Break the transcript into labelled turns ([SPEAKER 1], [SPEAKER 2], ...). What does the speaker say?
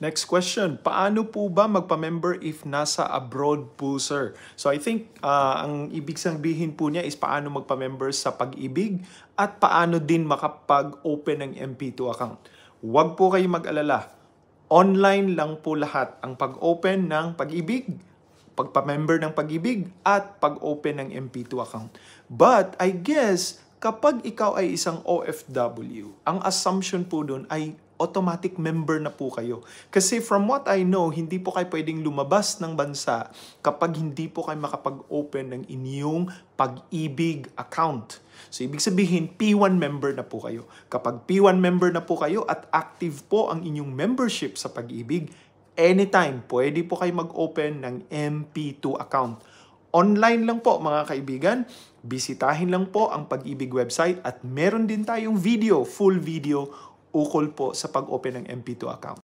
[SPEAKER 1] Next question, paano po ba magpa-member if nasa abroad po, sir? So I think ang ibig sabihin po niya is paano magpa-member sa Pag-ibig at paano din makapag-open ng MP2 account. Huwag po kayo mag-alala. Online lang po lahat ang pag-open ng Pag-ibig, pagpa-member ng Pag-ibig at pag-open ng MP2 account. But I guess kapag ikaw ay isang OFW, ang assumption po doon ay automatic member na po kayo. Kasi from what I know, hindi po kayo pwedeng lumabas ng bansa kapag hindi po kayo makapag-open ng inyong Pag-ibig account. So, ibig sabihin, P1 member na po kayo. Kapag P1 member na po kayo at active po ang inyong membership sa Pag-ibig, anytime, pwede po kayo mag-open ng MP2 account. Online lang po mga kaibigan, bisitahin lang po ang Pag-ibig website at meron din tayong video, full video, ukol po sa pag-open ng MP2 account.